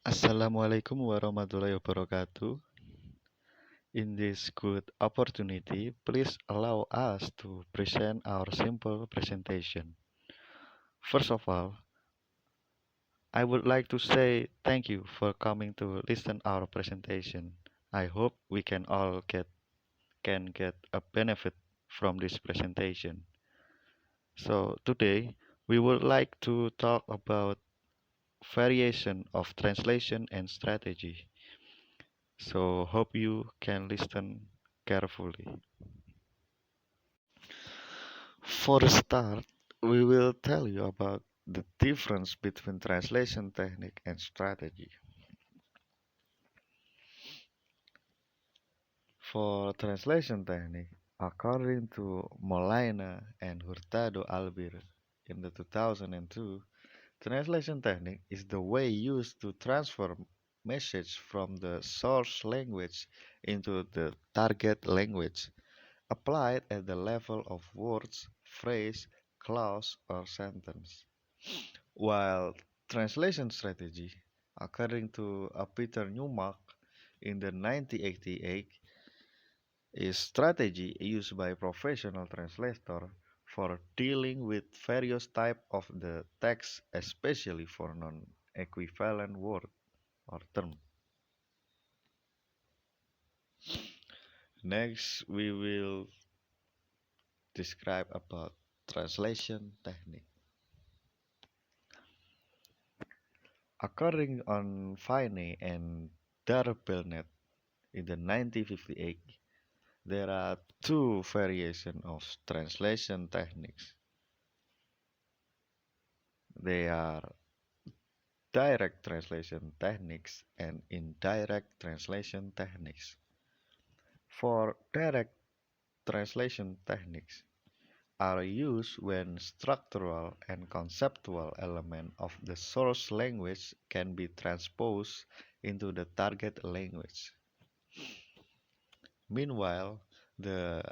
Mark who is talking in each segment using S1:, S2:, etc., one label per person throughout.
S1: Assalamualaikum warahmatullahi wabarakatuh. In this good opportunity, please allow us to present our simple presentation. First of all, I would like to say thank you for coming to listen our presentation. I hope we can get a benefit from this presentation. So today we would like to talk about variation of translation and strategy. So hope you can listen carefully. For a start, we will tell you about the difference between translation technique and strategy. For translation technique, according to Molina and Hurtado Albir in the 2002, translation technique is the way used to transfer message from the source language into the target language, applied at the level of words, phrase, clause, or sentence. While translation strategy, according to Peter Newmark in the 1988, is strategy used by professional translator for dealing with various type of the text, especially for non-equivalent word or term. Next, we will describe about translation technique. According on Finney and Darbelnet in the 1958, there are two variations of translation techniques. They are direct translation techniques and indirect translation techniques. For direct translation techniques are used when structural and conceptual elements of the source language can be transposed into the target language. Meanwhile, the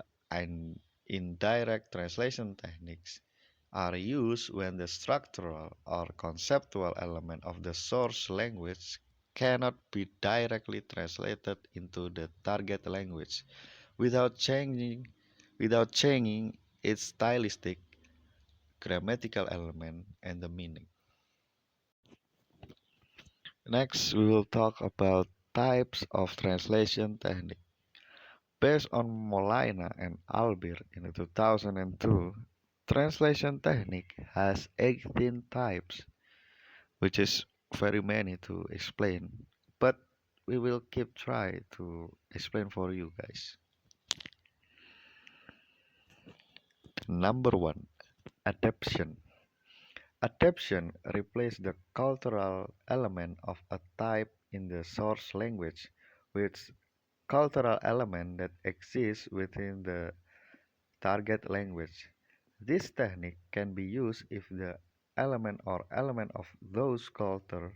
S1: indirect translation techniques are used when the structural or conceptual element of the source language cannot be directly translated into the target language without changing its stylistic, grammatical element and the meaning. Next, we will talk about types of translation technique. Based on Molina and Albir in 2002, translation technique has 18 types, which is very many to explain, but we will keep try to explain for you guys. Number one, adaptation. Adaptation replaces the cultural element of a type in the source language with cultural element that exists within the target language. This technique can be used if the element of those culture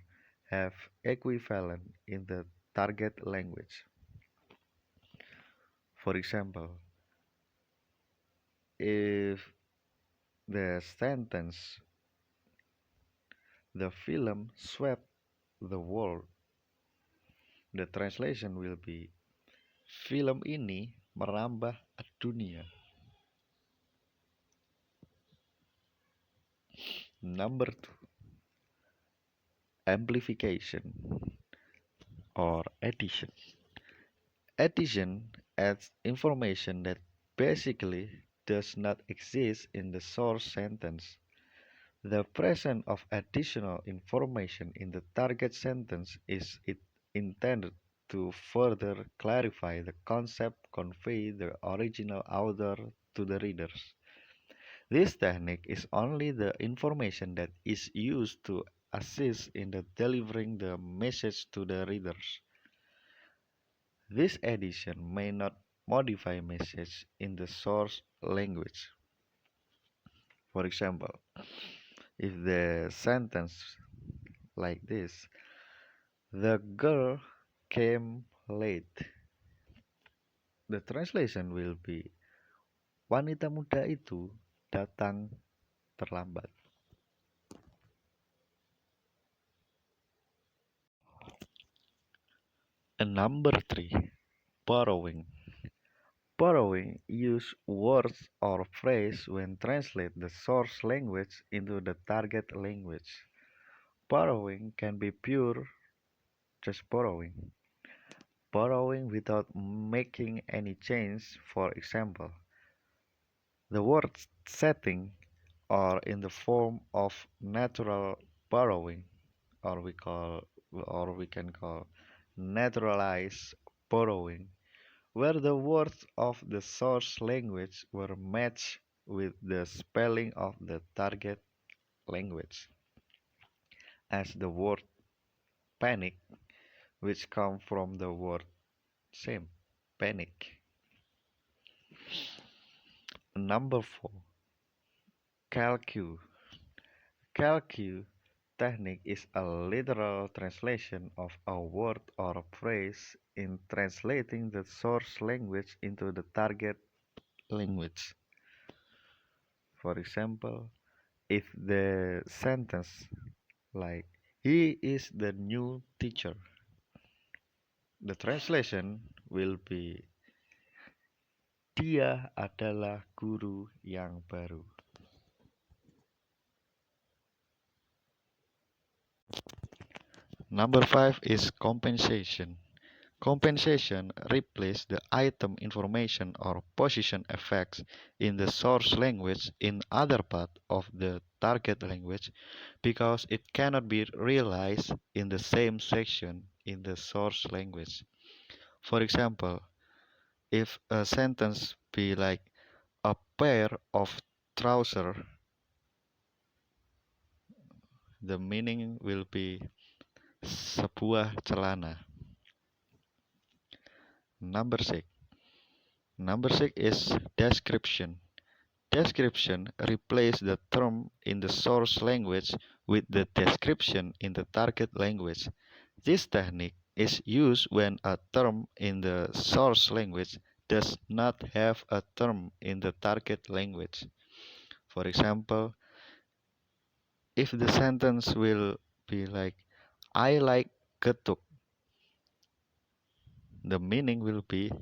S1: have equivalent in the target language. For example, if the sentence "the film swept the world," the translation will be "film ini merambah dunia." Number two, amplification or addition. Addition adds information that basically does not exist in the source sentence. The presence of additional information in the target sentence is intended to further clarify the concept conveyed the original author to the readers. This technique is only the information that is used to assist in the delivering the message to the readers. This addition may not modify message in the source language. For example, if the sentence like this, the girl came late, the translation will be wanita muda itu datang terlambat. And number three, borrowing. Borrowing use words or phrase when translate the source language into the target language. Borrowing can be pure just borrowing. Borrowing without making any change, for example, the word setting or in the form of natural borrowing or we can call naturalized borrowing where the words of the source language were matched with the spelling of the target language, as the word panic, which comes from the word same, panic. Number four, calcu. Calcu technique is a literal translation of a word or a phrase in translating the source language into the target language. For example, if the sentence like he is the new teacher, the translation will be dia adalah guru yang baru. Number five is compensation. Compensation replaces the item information or position effects in the source language in other part of the target language because it cannot be realized in the same section in the source language. For example, if a sentence be like a pair of trousers, the meaning will be sebuah celana. Number six. Number six is description. Description replaces the term in the source language with the description in the target language. This technique is used when a term in the source language does not have a term in the target language. For example, if the sentence will be like, I like getuk, the meaning will be,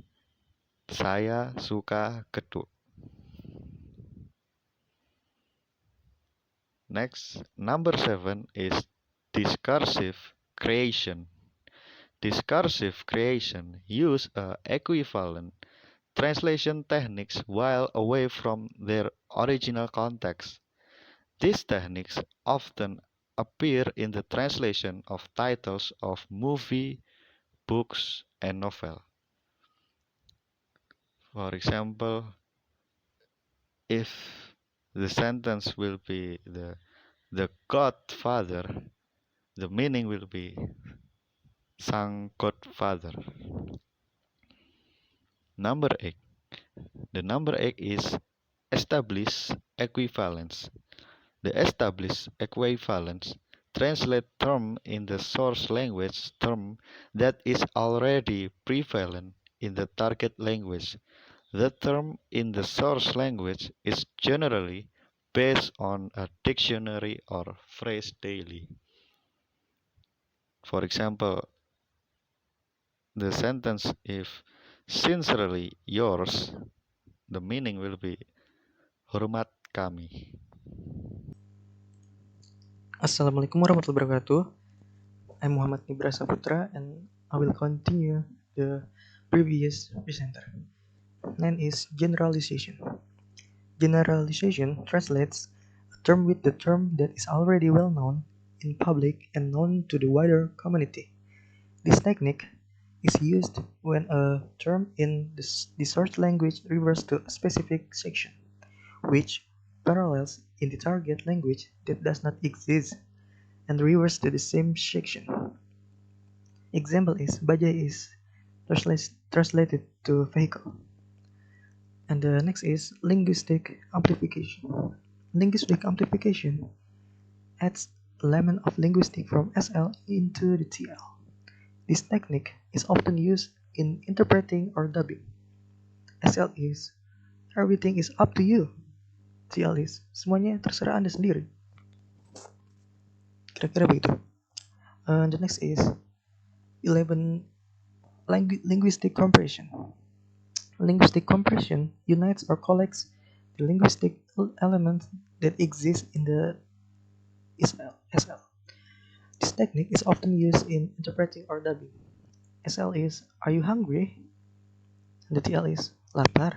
S1: saya suka getuk. Next, number seven is discursive creation. Discursive creation use equivalent translation techniques while away from their original context. These techniques often appear in the translation of titles of movie, books, and novel. For example, if the sentence will be the Godfather, the meaning will be sang Godfather. Number eight. The number eight is establish equivalence. The established equivalence translate term in the source language term that is already prevalent in the target language. The term in the source language is generally based on a dictionary or phrase daily. For example, the sentence if sincerely yours, the meaning will be hormat kami.
S2: Assalamualaikum warahmatullahi wabarakatuh. I'm Muhammad Nibra Saputra and I will continue the previous presenter. 9 is generalization. Generalization translates a term with the term that is already well known in public and known to the wider community. This technique is used when a term in the source language refers to a specific section, which parallels in the target language that does not exist and refers to the same section. Example is bajai is translated to vehicle. And the next is linguistic amplification. Linguistic amplification adds element of linguistic from SL into the TL. This technique is often used in interpreting or dubbing. SL is everything is up to you. TL is semuanya terserah Anda sendiri. Kira-kira begitu. The next is 11 Linguistic compression. Linguistic compression unites or collects the linguistic elements that exist in the SL. This technique is often used in interpreting or dubbing. SL is, are you hungry? And the TL is, lapar.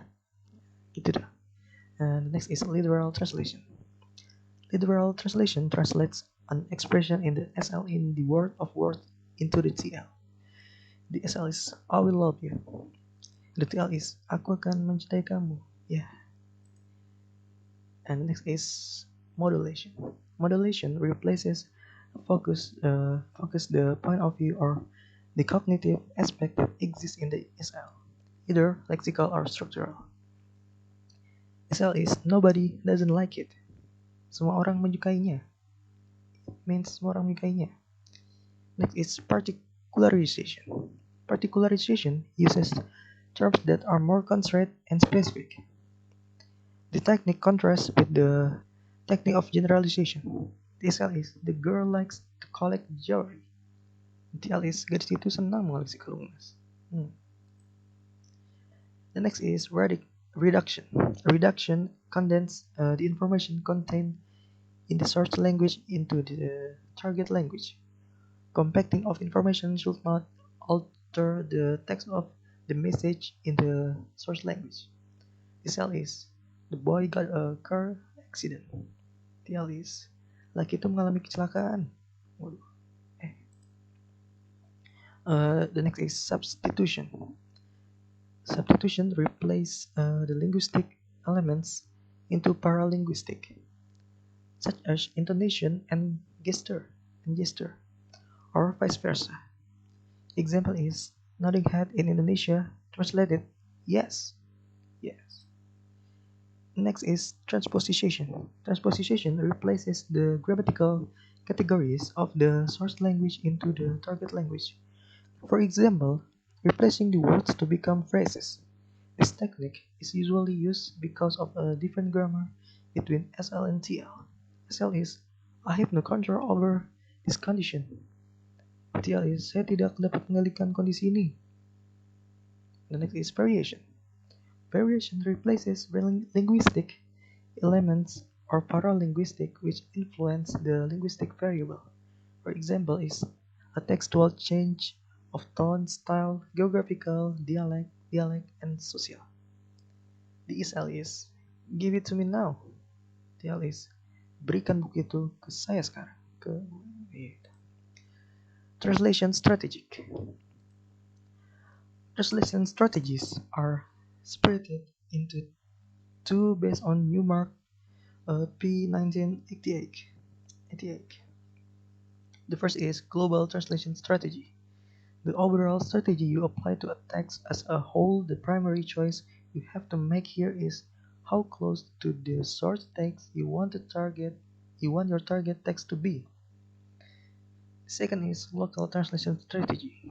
S2: Gitu dah. And the next is literal translation. Literal translation translates an expression in the SL in the word of word into the TL. The SL is, I will love you. The TL is, aku akan mencintai kamu. Yeah. And the next is modulation. Modulation replaces focus the point of view or the cognitive aspect that exists in the SL, either lexical or structural. SL is nobody doesn't like it. Semua orang menyukainya. It means semua orang menyukainya. Next is particularization. Particularization uses terms that are more concrete and specific. The technique contrasts with the technique of generalization. The SL is the girl likes to collect jewelry. The TL is gadis itu senang mengoleksi kalung emas. The next is reduction. Reduction condenses the information contained in the source language into the target language. Compacting of information should not alter the text of the message in the source language. The SL is the boy got a car accident. TL is laki itu mengalami kecelakaan. Waduh. The next is substitution. Substitution replaces the linguistic elements into paralinguistic, such as intonation and gesture, or vice versa. Example is nodding head in Indonesia translated yes, yes. Next is transposition. Transposition replaces the grammatical categories of the source language into the target language. For example, replacing the words to become phrases. This technique is usually used because of a different grammar between SL and TL. SL is, I have no control over this condition. TL is, saya tidak dapat mengendalikan kondisi ini. The next is variation. Variation replaces linguistic elements or paralinguistic which influence the linguistic variable. For example is a textual change of tone, style, geographical, dialect, and social. The SL is, give it to me now. TL is, berikan buku itu ke saya sekarang. Translation strategic. Translation strategies are separated into two based on Newmark P. 1988. The first is global translation strategy. The overall strategy you apply to a text as a whole. The primary choice you have to make here is how close to the source text you want your target text to be. The second is local translation strategy.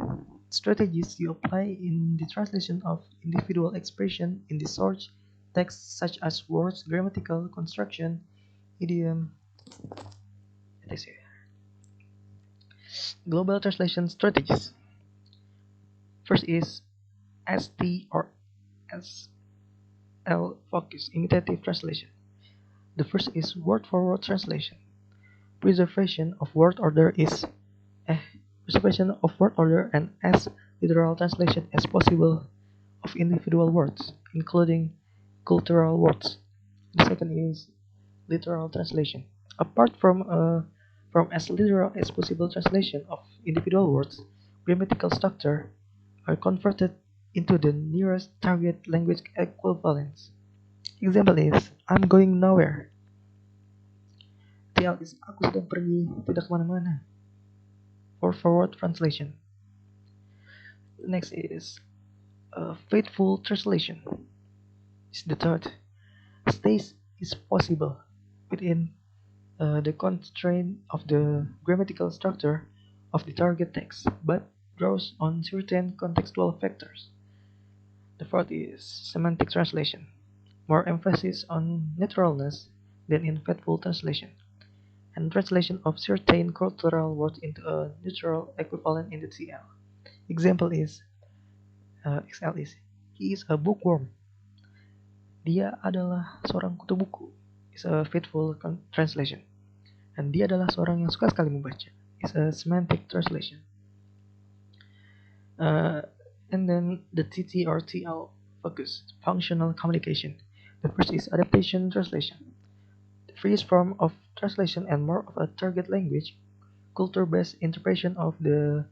S2: Strategies you apply in the translation of individual expression in the source text such as words, grammatical construction, idiom, etc. Global translation strategies. First is ST or SL focus, imitative translation. The first is word-for-word translation. Preservation of word order and as literal translation as possible of individual words, including cultural words. The second is literal translation. Apart from as literal as possible translation of individual words, grammatical structure are converted into the nearest target language equivalents. Example is, I'm going nowhere. TL is, aku sedang pergi, tidak kemana-mana. Or forward translation. Next is faithful translation. Is the third. Stays is possible within the constraint of the grammatical structure of the target text, but draws on certain contextual factors. The fourth is semantic translation. More emphasis on naturalness than in faithful translation, and translation of certain cultural words into a neutral equivalent in the TL. Example is, XL is he is a bookworm. Dia adalah seorang kutu buku. Is a faithful translation. Dan dia adalah seorang yang suka sekali membaca. Is a semantic translation. Uh, and then the TT or TL focus, functional communication. The first is adaptation translation. The freest form of translation and more of a target language, culture-based interpretation of the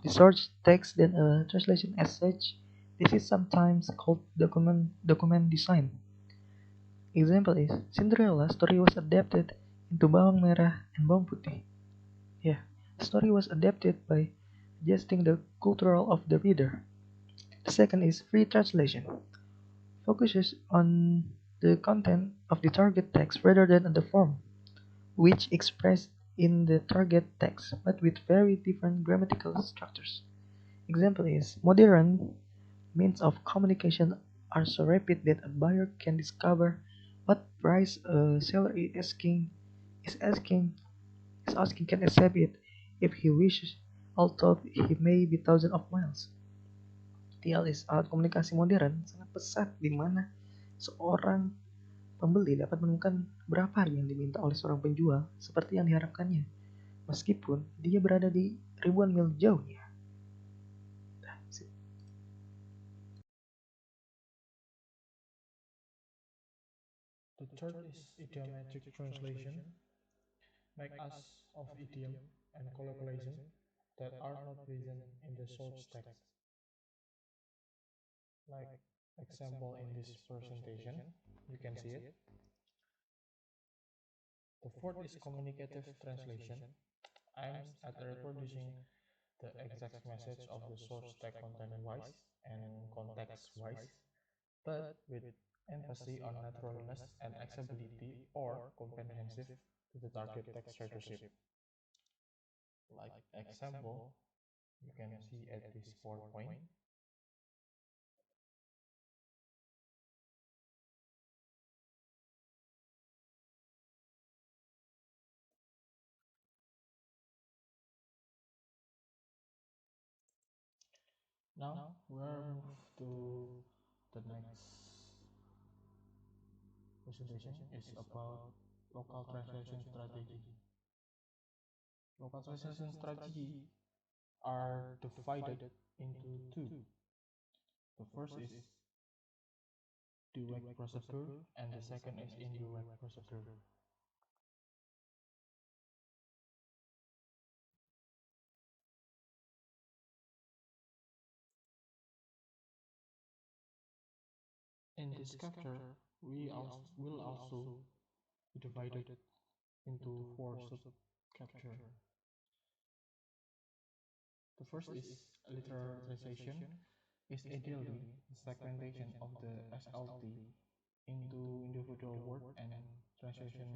S2: source text than a translation as such. This is sometimes called document design. Example is Cinderella story was adapted into Bawang Merah and Bawang Putih. Yeah, the story was adapted by adjusting the cultural of the reader. The second is free translation. Focuses on the content of the target text rather than on the form, which expressed in the target text but with very different grammatical structures. Example is modern means of communication are so rapid that a buyer can discover what price a seller is asking is asking can accept it if he wishes, although he may be thousands of miles. TL is alat komunikasi modern sangat pesat di mana seorang pembeli dapat menemukan berapa harga yang diminta oleh seorang penjual seperti yang diharapkannya, meskipun dia berada di ribuan mil jauhnya.
S3: The third is idiomatic translation, make us of idiom and colloquialism that are not present in the source text. Like example in this presentation, you can see it. The fourth is communicative translation, aims at reproducing the exact message of the source text content-wise and context-wise, but with emphasis on naturalness and accessibility or comprehensive to the target text readership. Like example, you can see at this PowerPoint. Now we are move to the next presentation is about local translation strategy. Local translation strategy are divided into two. The first is direct procedure and the second is indirect procedure. In this chapter, we will also be divided into four sub-chapters. The first is literal translation, is ideally the segmentation of the SLT into individual word and translation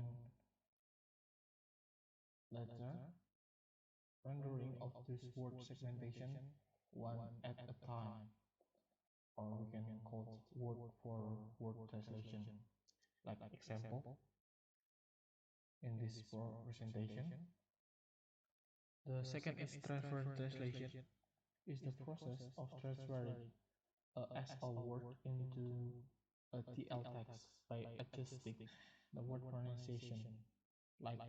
S3: letter, rendering of this word segmentation one at a time, or we can call it word for word translation. Like example, in this presentation, the second is transfer translation, is the process of transferring a SL word into a TL text by adjusting the word pronunciation. Like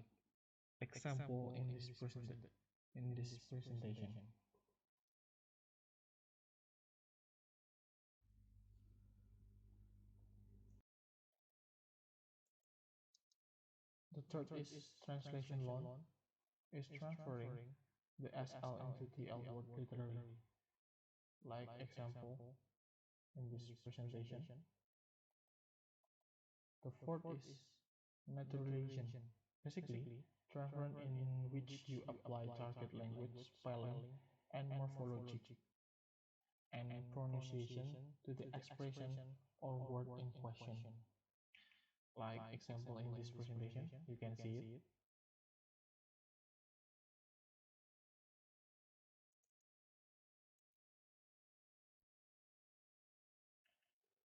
S3: example in this presentation. The third is translation loan, is transferring the SL into TL word literally. Like example in this presentation. The fourth is naturalization, basically transfer in which you apply target language spelling and morphology and pronunciation to the expression or word in question. Like example in this presentation, you can see it.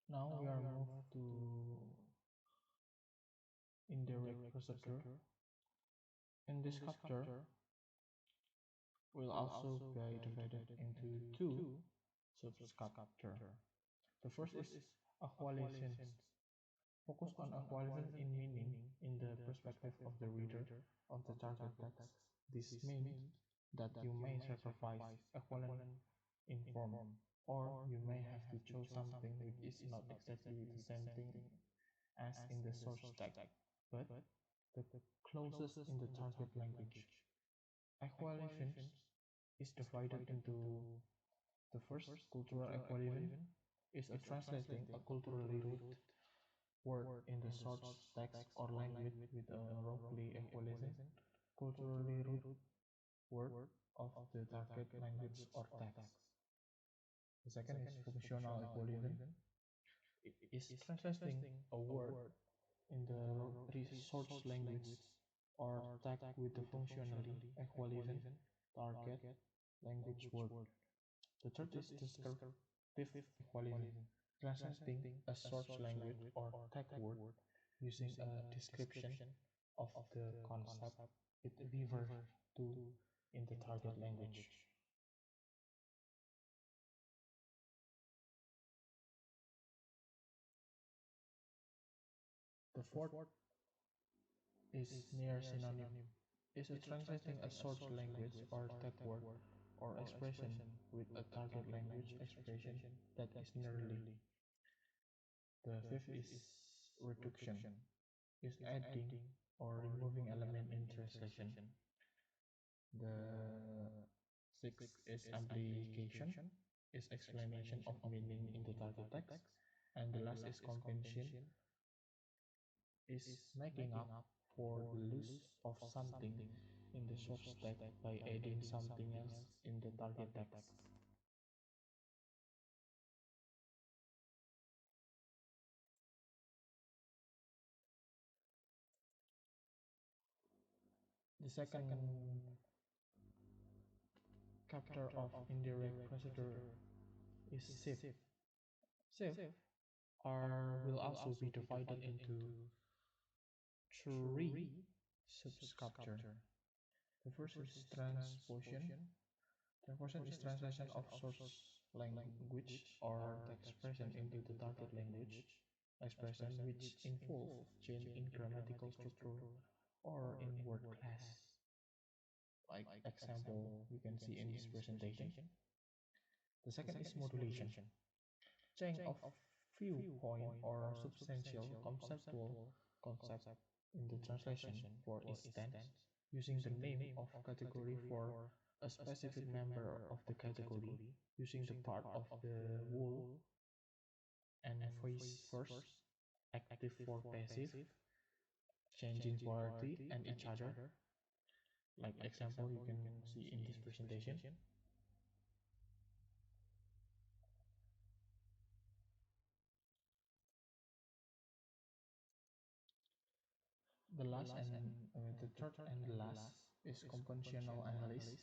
S3: Now we are moved to indirect procedure. In this chapter, we'll also be divided into two subscriptor. The first is equalization. Focus on equalization in meaning in the perspective of the reader of the target text. This means that you may sacrifice equivalent in form, or you may have to choose something which is not exactly the same thing as in the source text, but the closest in the target language. Equalization is divided into the first cultural equalization is a translating a culturally root word in the source text or language with a roughly equivalent culturally root word of the target language or text. The second is functional equalization. It is translating a word in the resource language or text with the functionally equivalent target language word. The third is descriptive equalization, translating a source language or text word using a description of the concept it refers to in the target language. The fourth is near synonym. Is a translating a source language or text word or expression with a target language expression that is nearly. The fifth is reduction. Is adding or removing element in translation. The sixth is application, is explanation of meaning in the target text, and the last is compensation, is making up for the loss of something in the source text by adding something else in the target text. The second chapter of indirect procedure is shift. Shift will also be divided into three subscripture. The first is transposition. Transposition is translation of source language or text expression into the target language expression which involve change in grammatical structure or in word class. Like example you can see in this presentation. The second is modulation. Change of viewpoint or substantial conceptual concept in the translation. For instance, using the name of category for a specific member of the category, using the part of the whole, and vice versa, active for passive, changing polarity and each other. Like example you can see in this presentation. The third and the last is compositional analysis.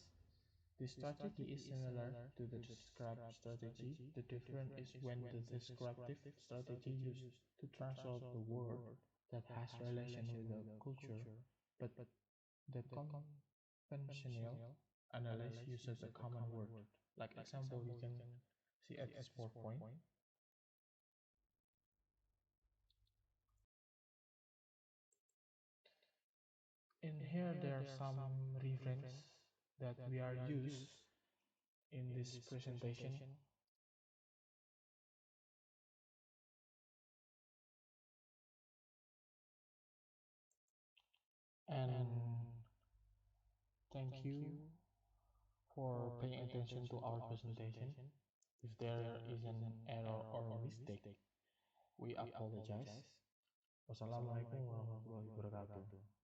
S3: This strategy is similar to the descriptive strategy. The difference is when the descriptive strategy used to translate the word that has relation with the culture, but the conventional analysis uses a common word. Like example you can see at this PowerPoint. In here there are some reference that we are used in this presentation. And thank you for paying attention to our presentation. If there is an error or mistake, we apologize. Wassalamualaikum warahmatullahi wabarakatuh.